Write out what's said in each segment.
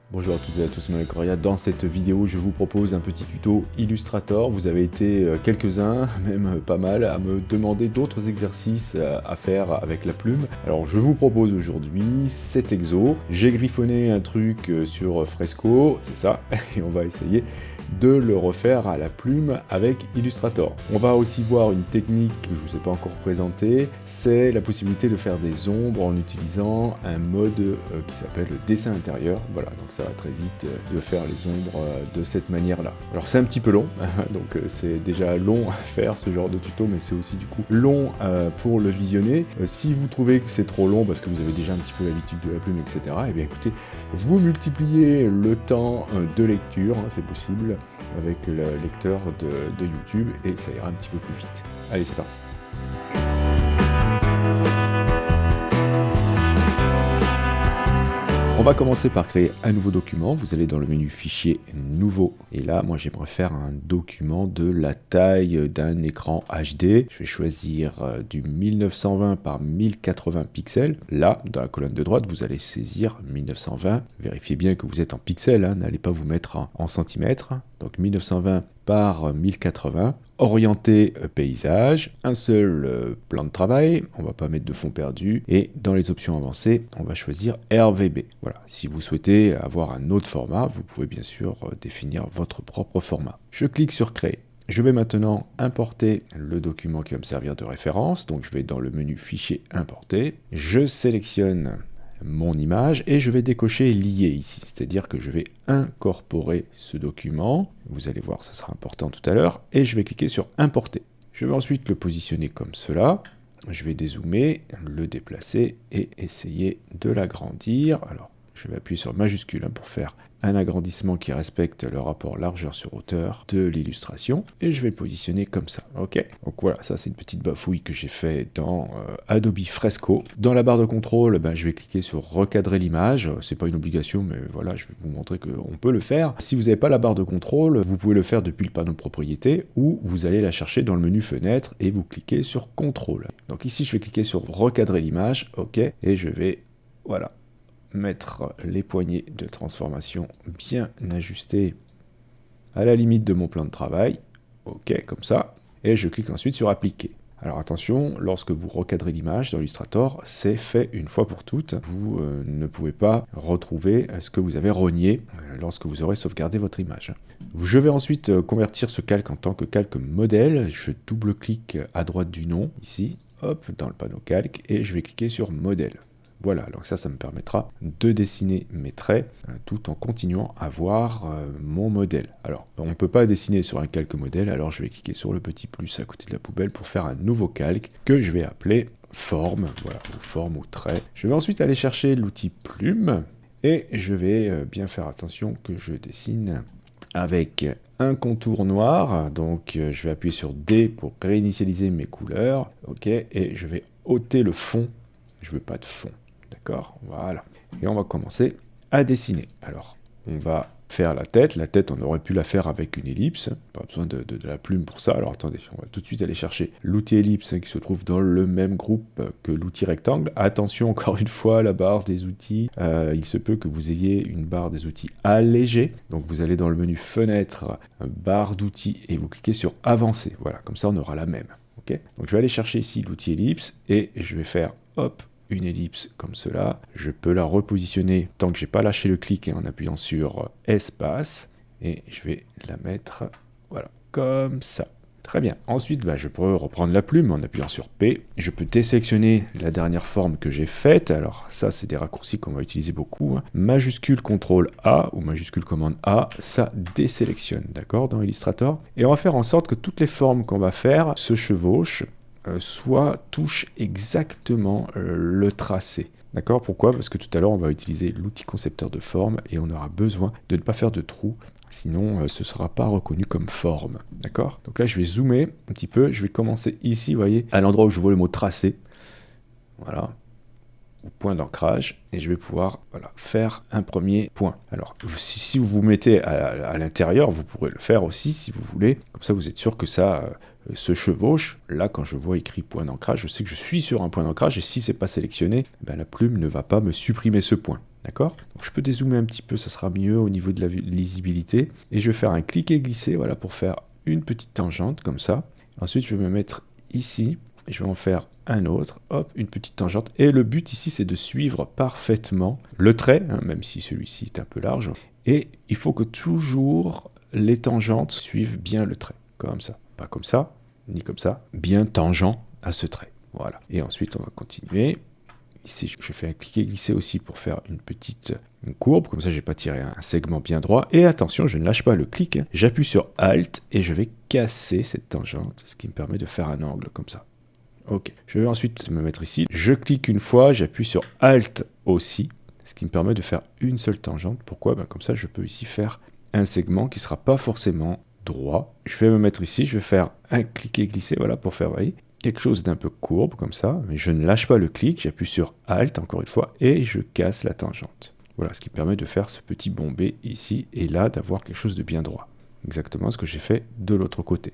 Bonjour à toutes et à tous, Manuel Correa. Dans cette vidéo, je vous propose un petit tuto Illustrator. Vous avez été quelques-uns, même pas mal, à me demander d'autres exercices à faire avec la plume. Alors je vous propose aujourd'hui cet exo. J'ai griffonné un truc sur Fresco, c'est ça, et on va essayer de le refaire à la plume avec Illustrator. On va aussi voir une technique que je ne vous ai pas encore présentée, c'est la possibilité de faire des ombres en utilisant un mode qui s'appelle le dessin intérieur. Voilà, donc ça va très vite de faire les ombres de cette manière-là. Alors c'est un petit peu long, donc c'est déjà long à faire ce genre de tuto, mais c'est aussi du coup long pour le visionner. Si vous trouvez que c'est trop long parce que vous avez déjà un petit peu l'habitude de la plume, etc., eh bien écoutez, vous multipliez le temps de lecture, c'est possible, avec le lecteur de YouTube et ça ira un petit peu plus vite. Allez, c'est parti. On va commencer par créer un nouveau document. Vous allez dans le menu Fichier, Nouveau. Et là, moi, j'aimerais faire un document de la taille d'un écran HD. Je vais choisir du 1920 par 1080 pixels. Là, dans la colonne de droite, vous allez saisir 1920. Vérifiez bien que vous êtes en pixels, hein. N'allez pas vous mettre en centimètres. Donc 1920 par 1080. Orienté paysage, un seul plan de travail, on va pas mettre de fond perdu, et dans les options avancées, on va choisir RVB. Voilà, si vous souhaitez avoir un autre format, vous pouvez bien sûr définir votre propre format. Je clique sur Créer. Je vais maintenant importer le document qui va me servir de référence, donc je vais dans le menu Fichier, Importer, je sélectionne mon image et je vais décocher lier ici, c'est-à-dire que je vais incorporer ce document, vous allez voir ce sera important tout à l'heure, et je vais cliquer sur importer. Je vais ensuite le positionner comme cela, je vais dézoomer, le déplacer et essayer de l'agrandir. Alors je vais appuyer sur majuscule pour faire un agrandissement qui respecte le rapport largeur sur hauteur de l'illustration et je vais le positionner comme ça. Ok, donc voilà, ça c'est une petite bafouille que j'ai fait dans Adobe Fresco. Dans la barre de contrôle, je vais cliquer sur recadrer l'image. C'est pas une obligation, mais voilà, je vais vous montrer qu'on peut le faire. Si vous n'avez pas la barre de contrôle, vous pouvez le faire depuis le panneau de propriété ou vous allez la chercher dans le menu fenêtre et vous cliquez sur contrôle. Donc ici, je vais cliquer sur recadrer l'image, ok, et je vais, voilà, mettre les poignées de transformation bien ajustées à la limite de mon plan de travail, ok, comme ça, et je clique ensuite sur appliquer. Alors attention, lorsque vous recadrez l'image dans Illustrator, c'est fait une fois pour toutes. Vous ne pouvez pas retrouver ce que vous avez rogné lorsque vous aurez sauvegardé votre image. Je vais ensuite convertir ce calque en tant que calque modèle. Je double-clique à droite du nom, ici, hop, dans le panneau calque, et je vais cliquer sur modèle. Voilà, donc ça me permettra de dessiner mes traits tout en continuant à voir mon modèle. Alors, on ne peut pas dessiner sur un calque modèle, alors je vais cliquer sur le petit plus à côté de la poubelle pour faire un nouveau calque que je vais appeler forme, voilà, ou forme ou trait. Je vais ensuite aller chercher l'outil plume et je vais bien faire attention que je dessine avec un contour noir. Donc, je vais appuyer sur D pour réinitialiser mes couleurs, ok, et je vais ôter le fond. Je veux pas de fond. D'accord, voilà. Et on va commencer à dessiner. Alors, on va faire la tête. La tête, on aurait pu la faire avec une ellipse. Pas besoin de la plume pour ça. Alors, attendez, on va tout de suite aller chercher l'outil ellipse qui se trouve dans le même groupe que l'outil rectangle. Attention, encore une fois, la barre des outils. Il se peut que vous ayez une barre des outils allégée. Donc, vous allez dans le menu Fenêtre, barre d'outils, et vous cliquez sur Avancer. Voilà, comme ça, on aura la même. Okay, donc, je vais aller chercher ici l'outil ellipse, et je vais faire, hop, une ellipse comme cela. Je peux la repositionner tant que j'ai pas lâché le clic et en appuyant sur espace. Et je vais la mettre, voilà, comme ça. Très bien. Ensuite, je peux reprendre la plume en appuyant sur P. Je peux désélectionner la dernière forme que j'ai faite. Alors ça, c'est des raccourcis qu'on va utiliser beaucoup. Majuscule CTRL A ou majuscule commande A, ça désélectionne, d'accord, dans Illustrator. Et on va faire en sorte que toutes les formes qu'on va faire se chevauchent, soit touche exactement le tracé. D'accord? Pourquoi? Parce que tout à l'heure, on va utiliser l'outil concepteur de forme et on aura besoin de ne pas faire de trous, sinon ce ne sera pas reconnu comme forme. D'accord? Donc là, je vais zoomer un petit peu. Je vais commencer ici, vous voyez, à l'endroit où je vois le mot tracé. Voilà. Au point d'ancrage, et je vais pouvoir, voilà, faire un premier point. Alors, si vous vous mettez à l'intérieur, vous pourrez le faire aussi si vous voulez. Comme ça, vous êtes sûr que ça se chevauche. Là, quand je vois écrit point d'ancrage, je sais que je suis sur un point d'ancrage, et si c'est pas sélectionné, la plume ne va pas me supprimer ce point. D'accord? Donc je peux dézoomer un petit peu, ça sera mieux au niveau de la lisibilité. Et je vais faire un cliquer glisser, voilà, pour faire une petite tangente comme ça. Ensuite, je vais me mettre ici. Et je vais en faire un autre, hop, une petite tangente. Et le but ici, c'est de suivre parfaitement le trait, hein, même si celui-ci est un peu large. Et il faut que toujours les tangentes suivent bien le trait, comme ça. Pas comme ça, ni comme ça, bien tangent à ce trait. Voilà. Et ensuite, on va continuer. Ici, je fais un cliquer glisser aussi pour faire une petite courbe, comme ça je n'ai pas tiré un segment bien droit. Et attention, je ne lâche pas le clic, j'appuie sur Alt et je vais casser cette tangente, ce qui me permet de faire un angle comme ça. Ok, je vais ensuite me mettre ici, je clique une fois, j'appuie sur Alt aussi, ce qui me permet de faire une seule tangente. Pourquoi? Comme ça je peux ici faire un segment qui ne sera pas forcément droit. Je vais me mettre ici, je vais faire un cliquer glisser, voilà, pour faire, vous voyez, quelque chose d'un peu courbe comme ça, mais je ne lâche pas le clic, j'appuie sur Alt encore une fois, et je casse la tangente. Voilà, ce qui permet de faire ce petit bombé ici et là, d'avoir quelque chose de bien droit. Exactement ce que j'ai fait de l'autre côté.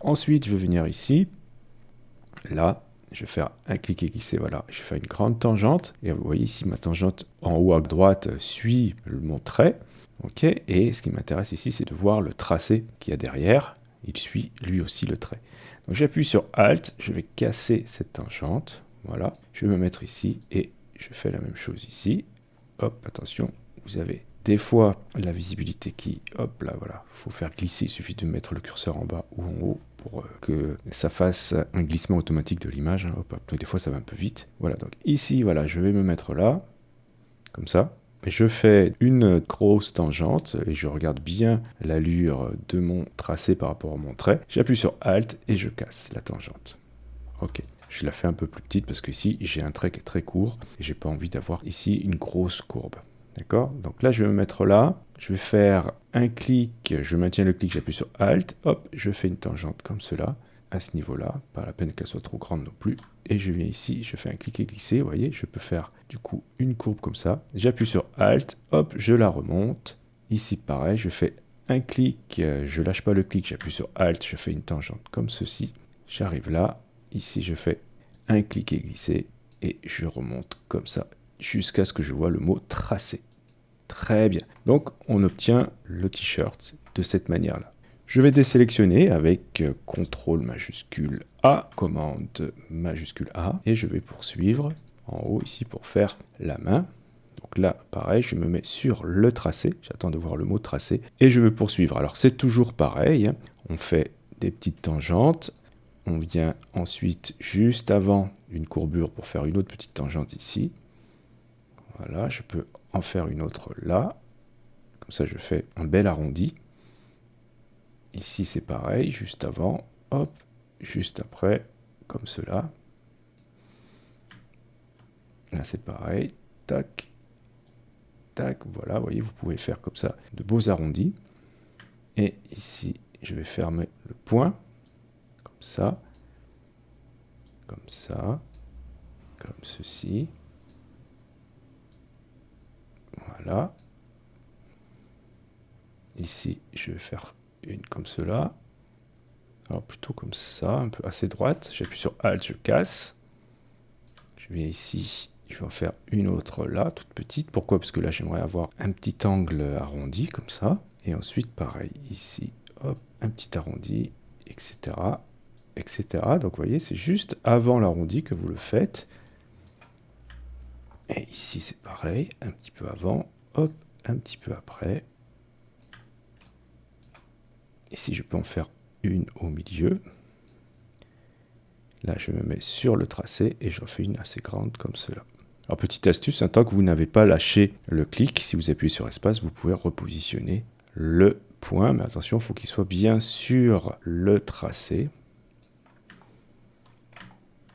Ensuite, je vais venir ici. Là, je vais faire un cliquer glisser, voilà, je fais une grande tangente, et vous voyez ici ma tangente en haut à droite suit mon trait, ok, et ce qui m'intéresse ici, c'est de voir le tracé qu'il y a derrière, il suit lui aussi le trait. Donc j'appuie sur Alt, je vais casser cette tangente, voilà, je vais me mettre ici, et je fais la même chose ici, hop, attention, vous avez des fois la visibilité qui, hop là, voilà, il faut faire glisser, il suffit de mettre le curseur en bas ou en haut, pour que ça fasse un glissement automatique de l'image. Hein. Donc des fois ça va un peu vite. Voilà, donc ici, voilà, je vais me mettre là, comme ça. Je fais une grosse tangente et je regarde bien l'allure de mon tracé par rapport à mon trait. J'appuie sur Alt et je casse la tangente. Ok, je la fais un peu plus petite parce que ici j'ai un trait qui est très court et j'ai pas envie d'avoir ici une grosse courbe. D'accord? Donc là, je vais me mettre là. Je vais faire un clic. Je maintiens le clic, j'appuie sur Alt. Hop, je fais une tangente comme cela, à ce niveau-là. Pas la peine qu'elle soit trop grande non plus. Et je viens ici, je fais un clic et glisser. Vous voyez, je peux faire du coup une courbe comme ça. J'appuie sur Alt. Hop, je la remonte. Ici, pareil, je fais un clic. Je lâche pas le clic, j'appuie sur Alt. Je fais une tangente comme ceci. J'arrive là. Ici, je fais un clic et glisser. Et je remonte comme ça, jusqu'à ce que je vois le mot tracé. Très bien. Donc, on obtient le t-shirt de cette manière-là. Je vais désélectionner avec CTRL majuscule A, commande majuscule A, et je vais poursuivre en haut ici pour faire la main. Donc là, pareil, je me mets sur le tracé, j'attends de voir le mot tracé, et je vais poursuivre. Alors, c'est toujours pareil, hein. On fait des petites tangentes, on vient ensuite juste avant une courbure pour faire une autre petite tangente ici. Voilà, je peux en faire une autre là. Comme ça, je fais un bel arrondi. Ici, c'est pareil, juste avant, hop, juste après, comme cela. Là, c'est pareil, tac, tac, voilà, vous voyez, vous pouvez faire comme ça de beaux arrondis. Et ici, je vais fermer le point, comme ça, comme ceci. Voilà. Ici, je vais faire une comme cela. Alors plutôt comme ça, un peu assez droite. J'appuie sur Alt, je casse. Je viens ici, je vais en faire une autre là, toute petite. Pourquoi? Parce que là, j'aimerais avoir un petit angle arrondi, comme ça. Et ensuite, pareil, ici, hop, un petit arrondi, etc. etc. Donc, vous voyez, c'est juste avant l'arrondi que vous le faites. Et ici, c'est pareil, un petit peu avant, hop, un petit peu après. Ici, je peux en faire une au milieu. Là, je me mets sur le tracé et j'en fais une assez grande comme cela. Alors, petite astuce, tant que vous n'avez pas lâché le clic, si vous appuyez sur espace, vous pouvez repositionner le point. Mais attention, il faut qu'il soit bien sur le tracé.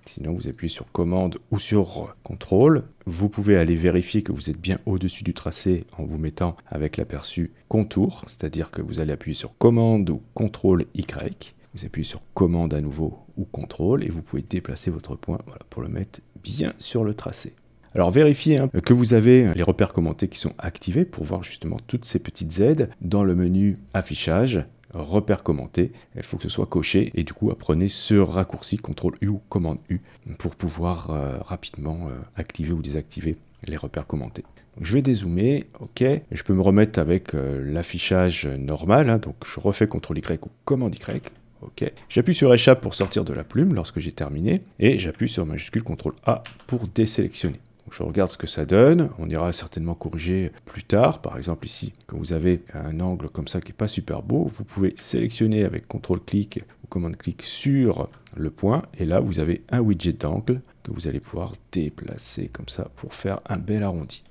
Sinon, vous appuyez sur commande ou sur contrôle. Vous pouvez aller vérifier que vous êtes bien au-dessus du tracé en vous mettant avec l'aperçu contour, c'est-à-dire que vous allez appuyer sur commande ou contrôle Y. Vous appuyez sur commande à nouveau ou contrôle et vous pouvez déplacer votre point, voilà, pour le mettre bien sur le tracé. Alors vérifiez que vous avez les repères commentés qui sont activés pour voir justement toutes ces petites aides dans le menu affichage. Repères commentés, il faut que ce soit coché et du coup apprenez ce raccourci CTRL U ou commande U pour pouvoir rapidement activer ou désactiver les repères commentés. Donc, je vais dézoomer, ok. Je peux me remettre avec l'affichage normal, hein, donc je refais CTRL-Y ou commande Y. Ok. J'appuie sur Échappe pour sortir de la plume lorsque j'ai terminé, et j'appuie sur majuscule CTRL-A pour désélectionner. Donc, je regarde ce que ça donne, on ira certainement corriger plus tard. Par exemple ici, quand vous avez un angle comme ça qui n'est pas super beau, vous pouvez sélectionner avec CTRL-clic ou commande-clic sur le point, et là vous avez un widget d'angle que vous allez pouvoir déplacer comme ça pour faire un bel arrondi.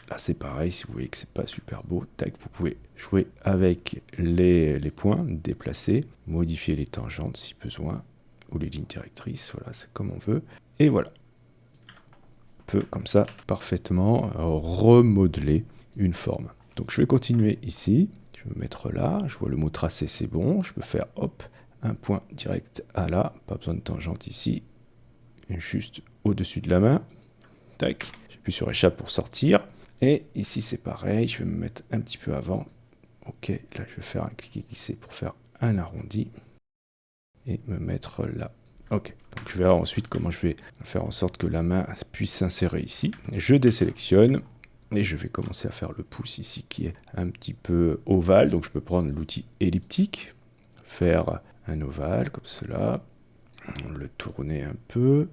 Là c'est pareil, si vous voyez que c'est pas super beau, tac, vous pouvez jouer avec les points, déplacer, modifier les tangentes si besoin, ou les lignes directrices, voilà, c'est comme on veut. Et voilà, on peut comme ça parfaitement remodeler une forme. Donc je vais continuer ici, je vais me mettre là, je vois le mot tracé, c'est bon, je peux faire hop, un point direct à là, pas besoin de tangente ici, juste au-dessus de la main, tac, j'appuie sur échappe pour sortir, et ici c'est pareil, je vais me mettre un petit peu avant, ok, là je vais faire un cliquer glisser pour faire un arrondi, et me mettre là. Ok, donc je verrai ensuite comment je vais faire en sorte que la main puisse s'insérer ici. Je désélectionne, et je vais commencer à faire le pouce ici qui est un petit peu ovale, donc je peux prendre l'outil elliptique, faire un ovale comme cela, le tourner un peu,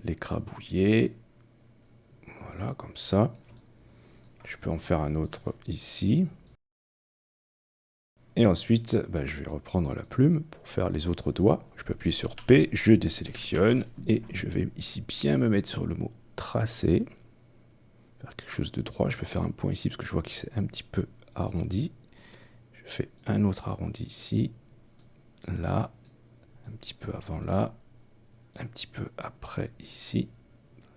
l'écrabouiller, voilà, comme ça. Je peux en faire un autre ici. Et ensuite, je vais reprendre la plume pour faire les autres doigts. Je peux appuyer sur P, je désélectionne, et je vais ici bien me mettre sur le mot tracer. Faire quelque chose de droit, je peux faire un point ici parce que je vois que c'est un petit peu arrondi. Je fais un autre arrondi ici, là, un petit peu avant là, un petit peu après ici,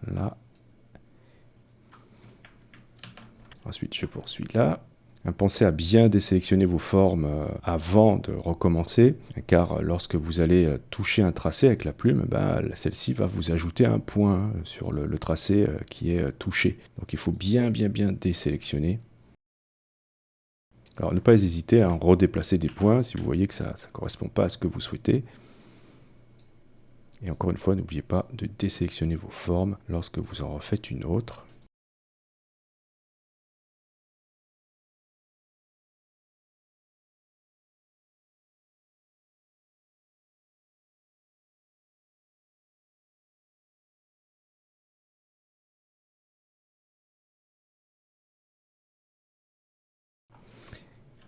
là. Ensuite, je poursuis là. Pensez à bien désélectionner vos formes avant de recommencer, car lorsque vous allez toucher un tracé avec la plume, celle-ci va vous ajouter un point sur le tracé qui est touché. Donc il faut bien désélectionner. Alors ne pas hésiter à redéplacer des points si vous voyez que ça ne correspond pas à ce que vous souhaitez. Et encore une fois, n'oubliez pas de désélectionner vos formes lorsque vous en refaites une autre.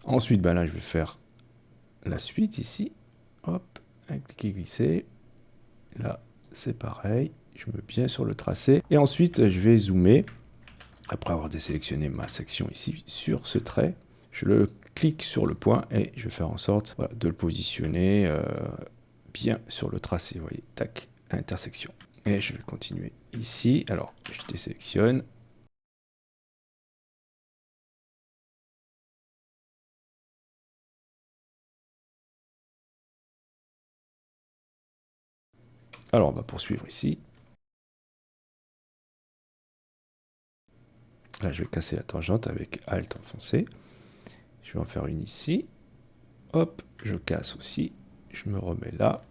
Ensuite, là, je vais faire la suite ici. Hop, un cliquer glisser. Là, c'est pareil. Je me mets bien sur le tracé. Et ensuite, je vais zoomer. Après avoir désélectionné ma section ici sur ce trait, je le clique sur le point et je vais faire en sorte de le positionner bien sur le tracé. Vous voyez, tac, intersection. Et je vais continuer ici. Alors, je désélectionne. Alors, on va poursuivre ici. Là, je vais casser la tangente avec Alt enfoncé. Je vais en faire une ici. Hop, je casse aussi. Je me remets là.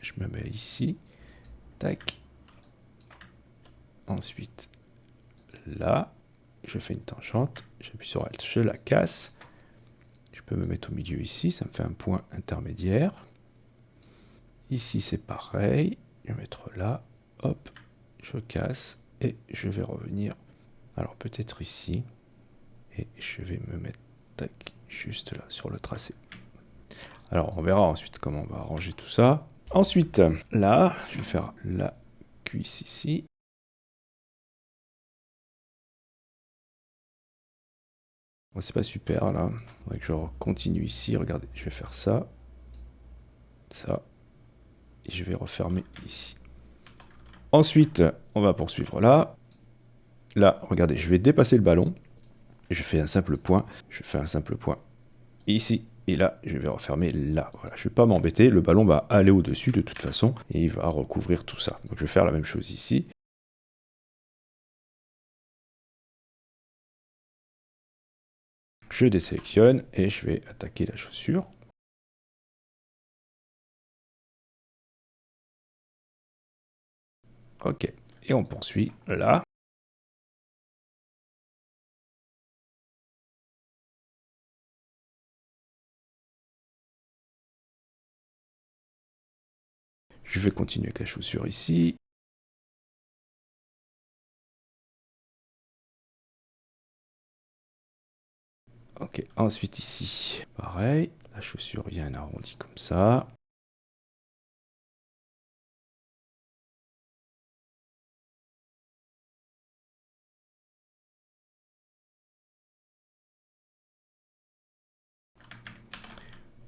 Je me mets ici. Tac. Ensuite, là, je fais une tangente. J'appuie sur Alt, je la casse. Je peux me mettre au milieu ici. Ça me fait un point intermédiaire. Ici, c'est pareil. Je vais mettre là. Hop, je casse. Et je vais revenir. Alors, peut-être ici. Et je vais me mettre tac, juste là, sur le tracé. Alors, on verra ensuite comment on va arranger tout ça. Ensuite, là, je vais faire la cuisse ici. Bon, c'est pas super, là. Il faudrait que je continue ici. Regardez, je vais faire ça. Ça. Et je vais refermer ici. Ensuite, on va poursuivre là. Là, regardez, je vais dépasser le ballon. Je fais un simple point. Je fais un simple point ici. Et là, je vais refermer là. Voilà, je ne vais pas m'embêter. Le ballon va aller au-dessus de toute façon. Et il va recouvrir tout ça. Donc je vais faire la même chose ici. Je désélectionne et je vais attaquer la chaussure. Ok. Et on poursuit là. Je vais continuer avec la chaussure ici. Ok, ensuite ici, pareil. La chaussure vient arrondie comme ça.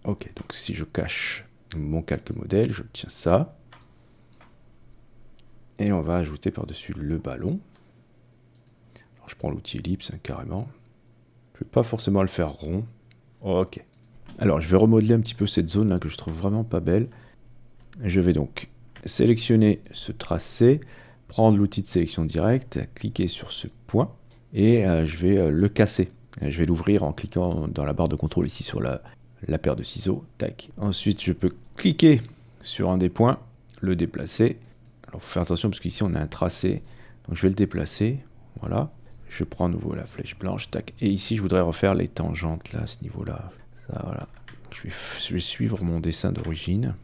Ok, donc si je cache mon calque modèle, j'obtiens ça. Et on va ajouter par-dessus le ballon. Alors, je prends l'outil ellipse, hein, carrément. Je ne vais pas forcément le faire rond. Ok. Alors, je vais remodeler un petit peu cette zone là que je trouve vraiment pas belle. Je vais donc sélectionner ce tracé, prendre l'outil de sélection directe, cliquer sur ce point et je vais le casser. Je vais l'ouvrir en cliquant dans la barre de contrôle ici sur la paire de ciseaux. Tac. Ensuite, je peux cliquer sur un des points, le déplacer. Alors, il faut faire attention parce qu'ici, on a un tracé. Donc, je vais le déplacer. Voilà. Je prends à nouveau la flèche blanche. Tac. Et ici, je voudrais refaire les tangentes là, à ce niveau-là. Ça, voilà. Je vais suivre mon dessin d'origine.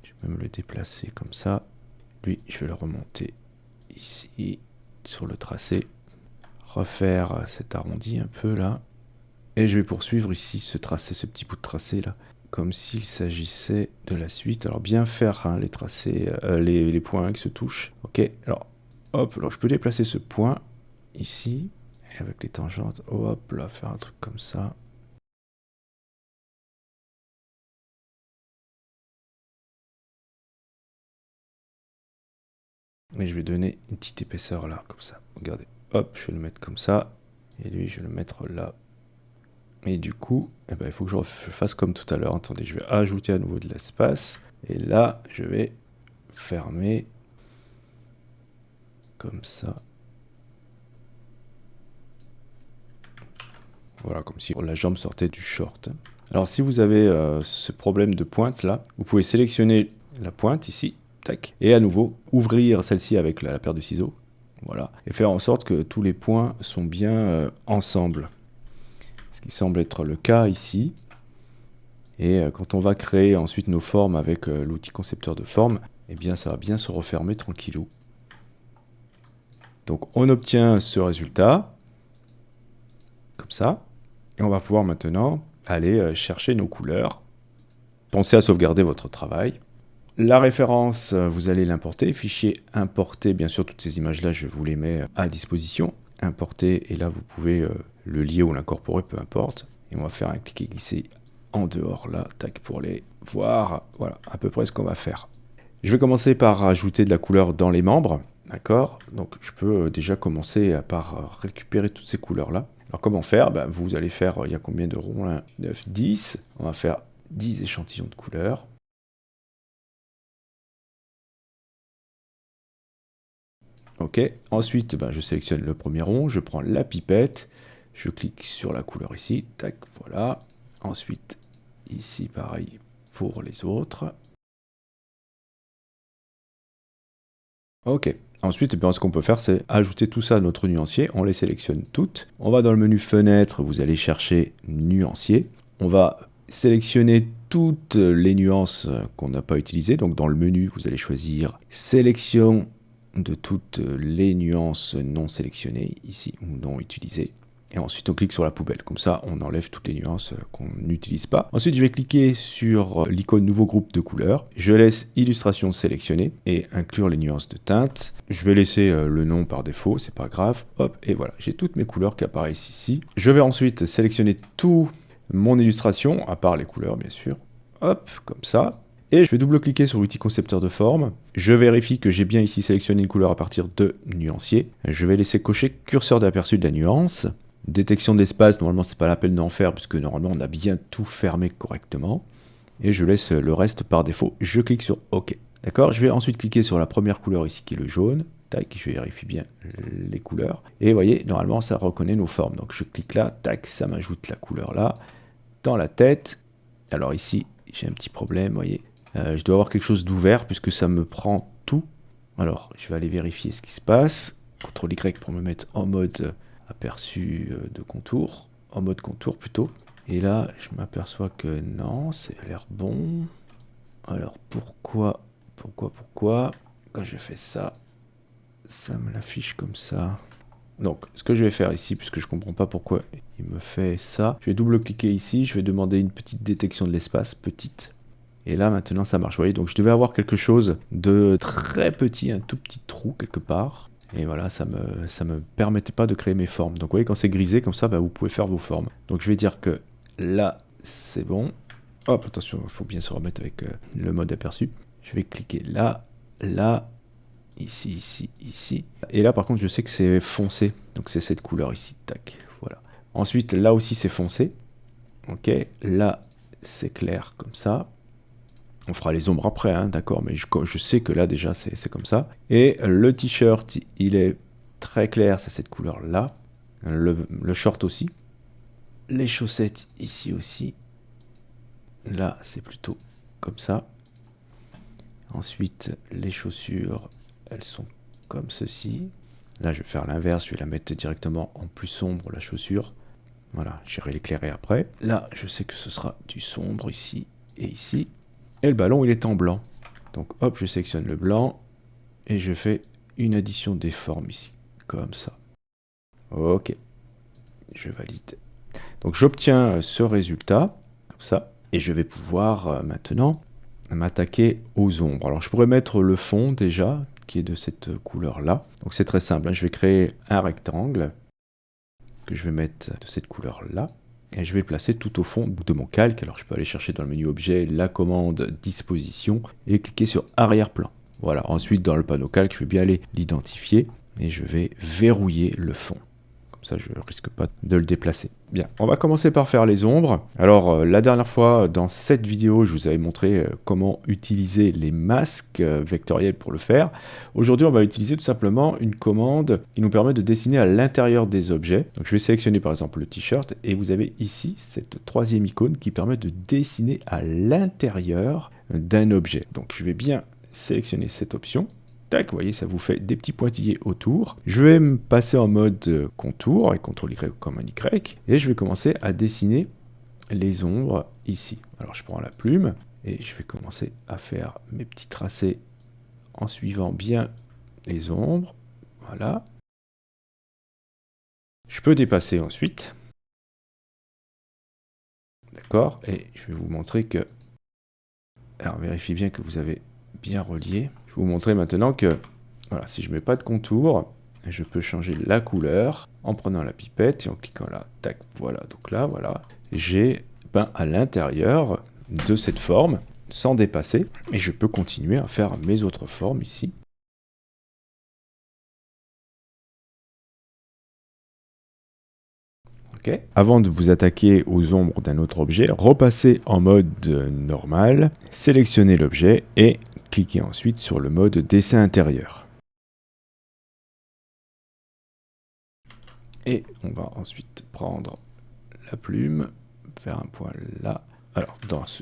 Je vais même le déplacer comme ça. Lui, je vais le remonter ici, sur le tracé. Refaire cet arrondi un peu là. Et je vais poursuivre ici ce tracé, ce petit bout de tracé là. Comme s'il s'agissait de la suite. Alors bien faire hein, les tracés, les points qui se touchent. Ok, alors hop, alors je peux déplacer ce point ici. Et avec les tangentes, hop là, faire un truc comme ça. Mais je vais donner une petite épaisseur là, comme ça. Regardez, hop, je vais le mettre comme ça. Et lui, je vais le mettre là. Et du coup, eh ben, il faut que je fasse comme tout à l'heure. Attendez, je vais ajouter à nouveau de l'espace. Et là, je vais fermer comme ça. Voilà, comme si la jambe sortait du short. Alors, si vous avez ce problème de pointe là, vous pouvez sélectionner la pointe ici, tac, et à nouveau ouvrir celle-ci avec la paire de ciseaux. Voilà, et faire en sorte que tous les points sont bien ensemble. Ce qui semble être le cas ici. Et quand on va créer ensuite nos formes avec l'outil concepteur de forme, eh bien ça va bien se refermer tranquillou. Donc on obtient ce résultat, comme ça, et on va pouvoir maintenant aller chercher nos couleurs. Pensez à sauvegarder votre travail. La référence, vous allez l'importer. Fichier importer, bien sûr, toutes ces images-là, je vous les mets à disposition. Importer, et là vous pouvez le lier ou l'incorporer, peu importe. Et on va faire un cliquer glisser en dehors là, tac, pour les voir. Voilà, à peu près ce qu'on va faire. Je vais commencer par ajouter de la couleur dans les membres, d'accord? Donc je peux déjà commencer par récupérer toutes ces couleurs-là. Alors comment faire? Ben, vous allez faire, il y a combien de ronds là? 9, 10. On va faire 10 échantillons de couleurs. Ok, ensuite ben, je sélectionne le premier rond, je prends la pipette, je clique sur la couleur ici, tac, voilà. Ensuite, ici pareil pour les autres. Ok, ensuite eh bien, ce qu'on peut faire c'est ajouter tout ça à notre nuancier, on les sélectionne toutes. On va dans le menu fenêtre, vous allez chercher nuancier. On va sélectionner toutes les nuances qu'on n'a pas utilisées, donc dans le menu vous allez choisir sélection de toutes les nuances non sélectionnées ici ou non utilisées. Et ensuite on clique sur la poubelle, comme ça on enlève toutes les nuances qu'on n'utilise pas. Ensuite je vais cliquer sur l'icône nouveau groupe de couleurs, je laisse illustration sélectionnée et inclure les nuances de teinte. Je vais laisser le nom par défaut, c'est pas grave, hop, et voilà, j'ai toutes mes couleurs qui apparaissent ici. Je vais ensuite sélectionner tout mon illustration, à part les couleurs bien sûr, hop, comme ça. Et je vais double-cliquer sur l'outil concepteur de forme. Je vérifie que j'ai bien ici sélectionné une couleur à partir de nuancier. Je vais laisser cocher curseur d'aperçu de la nuance. Détection d'espace, normalement c'est pas la peine d'en faire puisque normalement on a bien tout fermé correctement. Et je laisse le reste par défaut. Je clique sur OK. D'accord? Je vais ensuite cliquer sur la première couleur ici qui est le jaune. Tac, je vérifie bien les couleurs. Et vous voyez, normalement ça reconnaît nos formes. Donc je clique là, tac, ça m'ajoute la couleur là. Dans la tête. Alors ici, j'ai un petit problème, vous voyez. Je dois avoir quelque chose d'ouvert puisque ça me prend tout. Alors, je vais aller vérifier ce qui se passe. CTRL Y pour me mettre en mode aperçu de contour. En mode contour plutôt. Et là, je m'aperçois que non, ça a l'air bon. Alors pourquoi quand je fais ça, ça me l'affiche comme ça. Donc ce que je vais faire ici, puisque je comprends pas pourquoi il me fait ça, je vais double-cliquer ici, je vais demander une petite détection de l'espace, petite. Et là maintenant ça marche, vous voyez, donc je devais avoir quelque chose de très petit, un tout petit trou quelque part. Et voilà, ça me permettait pas de créer mes formes. Donc vous voyez, quand c'est grisé comme ça, bah, vous pouvez faire vos formes. Donc je vais dire que là, c'est bon. Hop, attention, il faut bien se remettre avec le mode aperçu. Je vais cliquer là, là, ici, ici, ici. Et là, par contre, je sais que c'est foncé. Donc c'est cette couleur ici, tac, voilà. Ensuite, là aussi, c'est foncé. Ok, là, c'est clair comme ça. On fera les ombres après, hein, d'accord, mais je sais que là déjà c'est comme ça. Et le t-shirt, il est très clair, c'est cette couleur-là. Le short aussi. Les chaussettes ici aussi. Là, c'est plutôt comme ça. Ensuite, les chaussures, elles sont comme ceci. Là, je vais faire l'inverse, je vais la mettre directement en plus sombre, la chaussure. Voilà, j'irai l'éclairer après. Là, je sais que ce sera du sombre ici et ici. Et le ballon, il est en blanc. Donc hop, je sélectionne le blanc et je fais une addition des formes ici, comme ça. Ok, je valide. Donc j'obtiens ce résultat, comme ça, et je vais pouvoir maintenant m'attaquer aux ombres. Alors je pourrais mettre le fond déjà, qui est de cette couleur-là. Donc c'est très simple, hein. Je vais créer un rectangle que je vais mettre de cette couleur-là. Et je vais le placer tout au fond de mon calque. Alors je peux aller chercher dans le menu objet la commande disposition et cliquer sur arrière-plan. Voilà, ensuite dans le panneau calque, je vais bien aller l'identifier et je vais verrouiller le fond. Comme ça, je ne risque pas de le déplacer. Bien, on va commencer par faire les ombres. Alors, la dernière fois, dans cette vidéo, je vous avais montré comment utiliser les masques vectoriels pour le faire. Aujourd'hui, on va utiliser tout simplement une commande qui nous permet de dessiner à l'intérieur des objets. Donc, je vais sélectionner par exemple le t-shirt et vous avez ici cette troisième icône qui permet de dessiner à l'intérieur d'un objet. Donc, je vais bien sélectionner cette option. Tac, vous voyez, ça vous fait des petits pointillés autour. Je vais me passer en mode contour, avec CTRL Y comme un Y, et je vais commencer à dessiner les ombres ici. Alors je prends la plume, et je vais commencer à faire mes petits tracés en suivant bien les ombres. Voilà. Je peux dépasser ensuite. D'accord, et je vais vous montrer que... Alors vérifiez bien que vous avez bien relié. Je vais vous montrer maintenant que, voilà, si je ne mets pas de contour, je peux changer la couleur en prenant la pipette et en cliquant là, tac, voilà, donc là, voilà, j'ai peint à l'intérieur de cette forme sans dépasser et je peux continuer à faire mes autres formes ici. Okay. Avant de vous attaquer aux ombres d'un autre objet, repassez en mode normal, sélectionnez l'objet et cliquez ensuite sur le mode dessin intérieur. Et on va ensuite prendre la plume, faire un point là. Alors,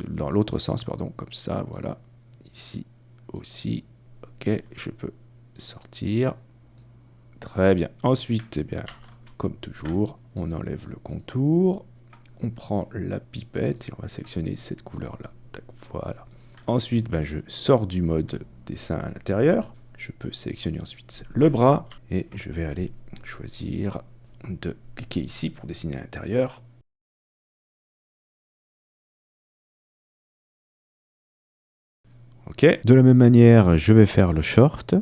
dans l'autre sens, pardon, comme ça, voilà. Ici aussi. Ok, je peux sortir. Très bien. Ensuite, eh bien, comme toujours, on enlève le contour. On prend la pipette et on va sélectionner cette couleur-là. Voilà. Ensuite, ben, je sors du mode dessin à l'intérieur. Je peux sélectionner ensuite le bras et je vais aller choisir de cliquer ici pour dessiner à l'intérieur. Ok. De la même manière, je vais faire le short.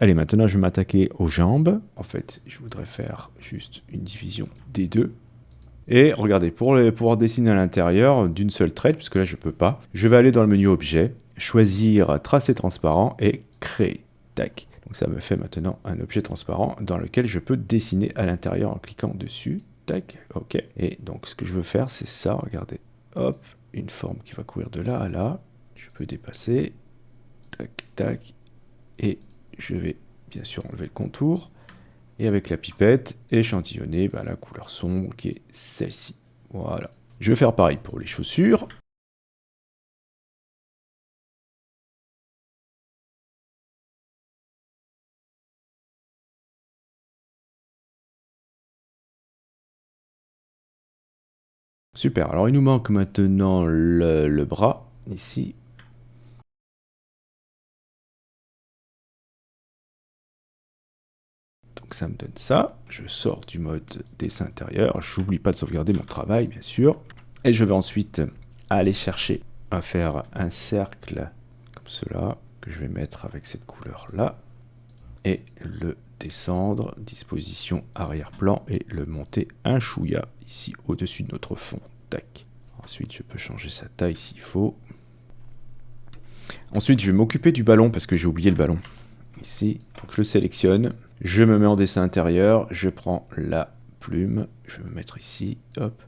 Allez, maintenant je vais m'attaquer aux jambes. En fait, je voudrais faire juste une division des deux. Et regardez, pour pouvoir dessiner à l'intérieur d'une seule traite, puisque là je ne peux pas, je vais aller dans le menu objet, choisir tracer transparent et créer. Tac. Donc ça me fait maintenant un objet transparent dans lequel je peux dessiner à l'intérieur en cliquant dessus. Tac, ok. Et donc ce que je veux faire, c'est ça, regardez. Hop, une forme qui va courir de là à là. Je peux dépasser. Tac, tac. Et je vais bien sûr enlever le contour. Et avec la pipette, échantillonner la couleur sombre qui est celle-ci. Voilà. Je vais faire pareil pour les chaussures. Super, alors il nous manque maintenant le bras, ici. Donc ça me donne ça. Je sors du mode dessin intérieur. J'oublie pas de sauvegarder mon travail, bien sûr. Et je vais ensuite aller chercher à faire un cercle comme cela, que je vais mettre avec cette couleur-là. Et le descendre, disposition arrière-plan, et le monter un chouïa ici au-dessus de notre fond. Tac. Ensuite, je peux changer sa taille s'il faut. Ensuite, je vais m'occuper du ballon parce que j'ai oublié le ballon. Ici, donc je le sélectionne. Je me mets en dessin intérieur. Je prends la plume. Je vais me mettre ici. Hop.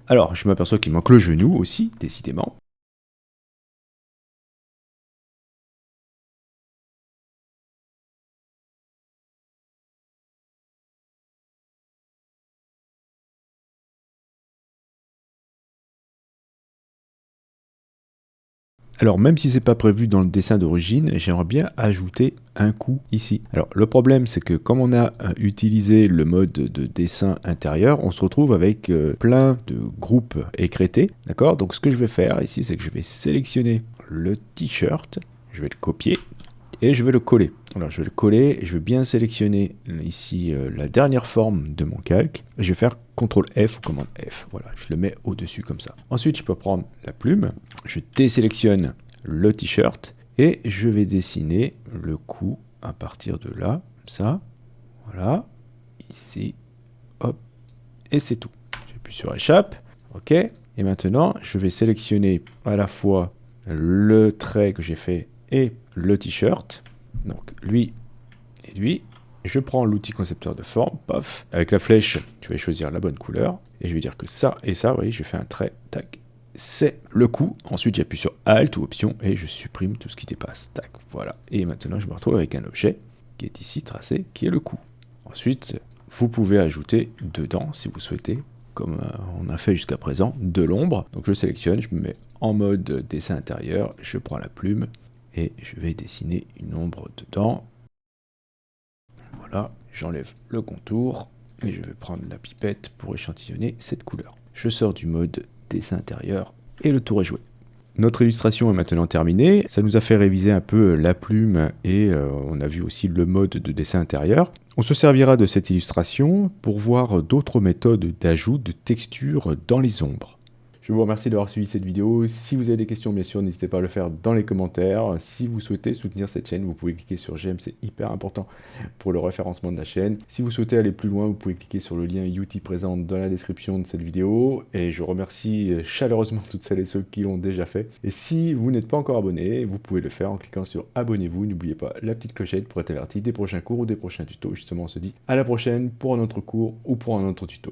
Alors, je m'aperçois qu'il manque le genou aussi, décidément. Alors même si c'est pas prévu dans le dessin d'origine, j'aimerais bien ajouter un coup ici. Alors le problème c'est que comme on a utilisé le mode de dessin intérieur, on se retrouve avec plein de groupes écrétés, d'accord? Donc ce que je vais faire ici, c'est que je vais sélectionner le t-shirt, je vais le copier et je vais le coller. Alors je vais le coller et je vais bien sélectionner ici la dernière forme de mon calque. Je vais faire CTRL F ou commande F. Voilà, je le mets au-dessus comme ça. Ensuite, je peux prendre la plume, je désélectionne le t-shirt et je vais dessiner le cou à partir de là, comme ça. Voilà, ici, hop, et c'est tout. J'appuie sur échappe, ok. Et maintenant, je vais sélectionner à la fois le trait que j'ai fait et le t-shirt. Donc lui et lui. Je prends l'outil concepteur de forme, paf. Avec la flèche, je vais choisir la bonne couleur. Et je vais dire que ça et ça, vous voyez, je fais un trait, tac. C'est le coup. Ensuite, j'appuie sur Alt ou Option et je supprime tout ce qui dépasse. Tac, voilà. Et maintenant, je me retrouve avec un objet qui est ici tracé, qui est le coup. Ensuite, vous pouvez ajouter dedans, si vous souhaitez, comme on a fait jusqu'à présent, de l'ombre. Donc je sélectionne, je me mets en mode dessin intérieur, je prends la plume et je vais dessiner une ombre dedans. Voilà, j'enlève le contour et je vais prendre la pipette pour échantillonner cette couleur. Je sors du mode dessin intérieur et le tour est joué. Notre illustration est maintenant terminée. Ça nous a fait réviser un peu la plume et on a vu aussi le mode de dessin intérieur. On se servira de cette illustration pour voir d'autres méthodes d'ajout de texture dans les ombres. Je vous remercie d'avoir suivi cette vidéo. Si vous avez des questions, bien sûr, n'hésitez pas à le faire dans les commentaires. Si vous souhaitez soutenir cette chaîne, vous pouvez cliquer sur j'aime, c'est hyper important pour le référencement de la chaîne. Si vous souhaitez aller plus loin, vous pouvez cliquer sur le lien Utip présent dans la description de cette vidéo. Et je remercie chaleureusement toutes celles et ceux qui l'ont déjà fait. Et si vous n'êtes pas encore abonné, vous pouvez le faire en cliquant sur abonnez-vous. N'oubliez pas la petite clochette pour être averti des prochains cours ou des prochains tutos. Justement, on se dit à la prochaine pour un autre cours ou pour un autre tuto.